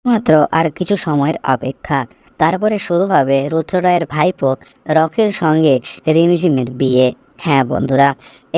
মাত্র আর কিছু সময়ের অপেক্ষা। তারপরে শুরু হবে রুদ্ররায়ের ভাইপো রকির সঙ্গে রিমঝিমের বিয়ে। হ্যাঁ বন্ধুরা,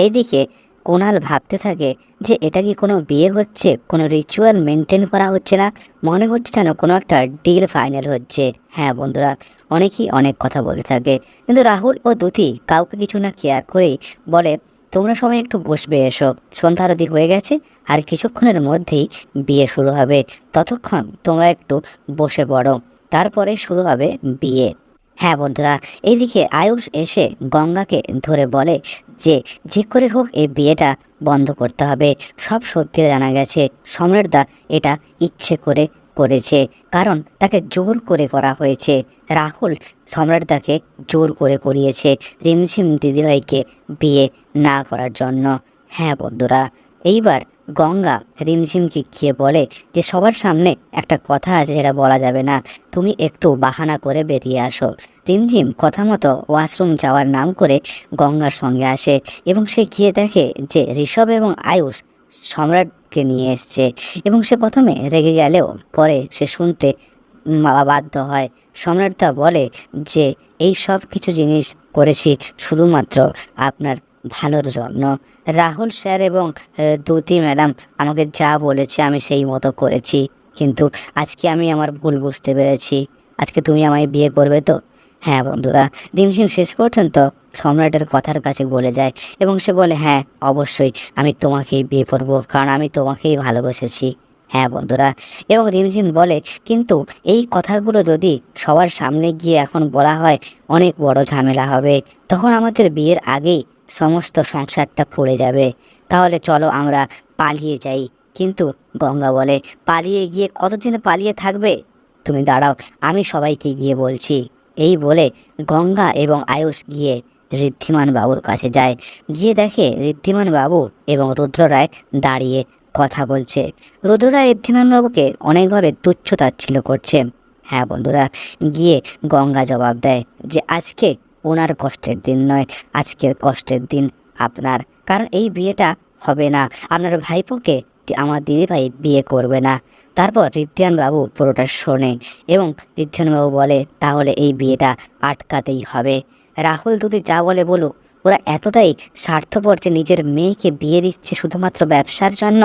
এইদিকে কুণাল ভাবতে থাকে যে এটা কি কোনো বিয়ে হচ্ছে, কোনো রিচুয়াল মেনটেন করা হচ্ছে না, মনে হচ্ছে যেন কোনো একটা ডিল ফাইনাল হচ্ছে। হ্যাঁ বন্ধুরা, অনেকেই অনেক কথা বলতে থাকে, কিন্তু রাহুল ও দ্যুতি কাউকে কিছু না কেয়ার করেই বলে, তোমরা সবাই একটু বসবে, এসো, সন্ধ্যা আরতি হয়ে গেছে, আর কিছুক্ষণের মধ্যেই বিয়ে শুরু হবে, ততক্ষণ তোমরা একটু বসে পড়ো, তারপরে শুরু হবে বিয়ে। হ্যাঁ বন্ধুরা, এইদিকে আয়ুষ এসে গঙ্গাকে ধরে বলে যে যে করে হোক এই বিয়েটা বন্ধ করতে হবে। সব সত্যি জানা গেছে, সম্রাটদা এটা ইচ্ছে করে করেছে, কারণ তাকে জোর করে করা হয়েছে। রাহুল সম্রাটদাকে জোর করে করিয়েছে রিমঝিম দিদিভাইকে বিয়ে না করার জন্য। হ্যাঁ বন্ধুরা, এইবার গঙ্গা রিমঝিমকে গিয়ে বলে যে সবার সামনে একটা কথা আছে যেটা বলা যাবে না, তুমি একটু বাহানা করে বেরিয়ে আসো। রিমঝিম কথা মতো ওয়াশরুম যাওয়ার নাম করে গঙ্গার সঙ্গে আসে, এবং সে গিয়ে দেখে যে ঋষভ এবং আয়ুষ সম্রাটকে নিয়ে এসছে, এবং সে প্রথমে রেগে গেলেও পরে সে শুনতে বাধ্য হয়। সম্রাটদা বলে যে এই সব কিছু জিনিস করেছি শুধুমাত্র আপনার ভালোর জন্য। রাহুল স্যার এবং দ্যুতি ম্যাডাম আমাকে যা বলেছে আমি সেই মতো করেছি, কিন্তু আজকে আমি আমার ভুল বুঝতে পেরেছি। আজকে তুমি আমায় বিয়ে করবে তো? হ্যাঁ বন্ধুরা, রিমঝিম শেষ পর্যন্ত সম্রাটের কথার কাছে বলে যায়, এবং সে বলে হ্যাঁ অবশ্যই আমি তোমাকেই বিয়ে করবো, কারণ আমি তোমাকেই ভালোবেসেছি। হ্যাঁ বন্ধুরা, এবং রিমঝিম বলে কিন্তু এই কথাগুলো যদি সবার সামনে গিয়ে এখন বলা হয় অনেক বড় ঝামেলা হবে, তখন আমাদের বিয়ের আগেই সমস্ত সংসারটা পড়ে যাবে, তাহলে চলো আমরা পালিয়ে যাই। কিন্তু গঙ্গা বলে পালিয়ে গিয়ে কতদিন পালিয়ে থাকবে, তুমি দাঁড়াও, আমি সবাইকে গিয়ে বলছি। এই বলে গঙ্গা এবং আয়ুষ গিয়ে ঋদ্ধিমান বাবুর কাছে যায়, গিয়ে দেখে ঋদ্ধিমান বাবু এবং রুদ্র রায় দাঁড়িয়ে কথা বলছে। রুদ্র রায় ঋদ্ধিমান বাবুকে অনেকভাবে তুচ্ছ তাচ্ছিল্য করছে। হ্যাঁ বন্ধুরা, গিয়ে গঙ্গা জবাব দেয় যে আজকে ওনার কষ্টের দিন নয়, আজকের কষ্টের দিন আপনার, কারণ এই বিয়েটা হবে না, আপনার ভাইপোকে আমার দিদিভাই বিয়ে করবে না। তারপর ঋদ্ধিমান বাবু পুরোটা শোনে, এবং ঋদ্ধিমান বাবু বলে তাহলে এই বিয়েটা আটকাতেই হবে। রাহুল দুদি যা বলে বলুক, ওরা এতটাই স্বার্থপর যে নিজের মেয়েকে বিয়ে দিচ্ছে শুধুমাত্র ব্যবসার জন্য,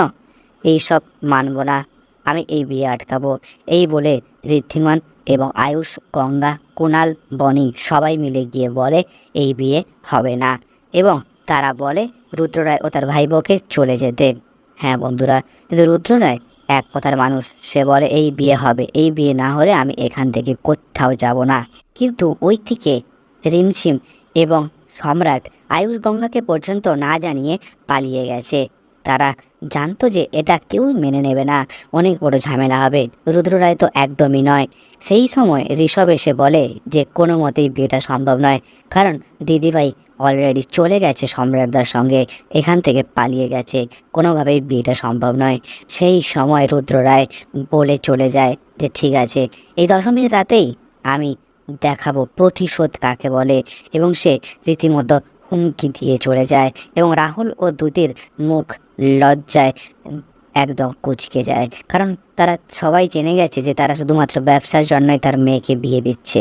এই সব মানব না, আমি এই বিয়ে আটকাবো। এই বলে ঋদ্ধিমান এবং আয়ুষ, গঙ্গা, কুণাল, বনি সবাই মিলে গিয়ে বলে এই বিয়ে হবে না, এবং তারা বলে রুদ্ররায় ও তার ভাইবোকে চলে যেতে। হ্যাঁ বন্ধুরা, কিন্তু রুদ্ররায় এক কথার মানুষ, সে বলে এই বিয়ে হবে, এই বিয়ে না হলে আমি এখান থেকে কোথাও যাব না। কিন্তু ওই থেকে রিমঝিম এবং সম্রাট আয়ুষ গঙ্গাকে পর্যন্ত না জানিয়ে পালিয়ে গেছে। তারা জানতো যে এটা কেউ মেনে নেবে না, অনেক বড় ঝামেলা হবে, রুদ্র রায় তো একদমই নয়। সেই সময় ঋষভ এসে বলে যে কোনো মতেই বিয়েটা সম্ভব নয়, কারণ দিদিভাই অলরেডি চলে গেছে সম্রাটদার সঙ্গে, এখান থেকে পালিয়ে গেছে, কোনোভাবেই বিয়েটা সম্ভব নয়। সেই সময় রুদ্র রায় বলে চলে যায় যে ঠিক আছে, এই দশমীর রাতেই আমি দেখাবো প্রতিশোধ কাকে বলে, এবং সে রীতিমতো হুমকি দিয়ে চলে যায়, এবং রাহুল ও দ্যুতির মুখ লজ্জায় একদম কুঁচকে যায়, কারণ তারা সবাই জেনে গেছে যে তারা শুধুমাত্র ব্যবসার জন্যই তার মেয়েকে বিয়ে দিচ্ছে।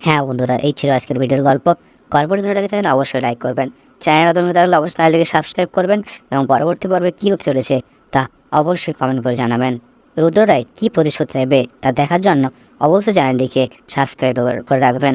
হ্যাঁ বন্ধুরা, এই ছিল আজকের ভিডিওর গল্প। গল্পটি ভালো লাগে তাহলে অবশ্যই লাইক করবেন, চ্যানেল নতুন হয়ে থাকলে অবশ্যই চ্যানেলটিকে সাবস্ক্রাইব করবেন, এবং পরবর্তী পর্বে কী হতে চলেছে তা অবশ্যই কমেন্ট করে জানাবেন। রুদ্র রায় কী প্রতিশোধ নেবে তা দেখার জন্য অবশ্যই চ্যানেলটিকে সাবস্ক্রাইব করে রাখবেন।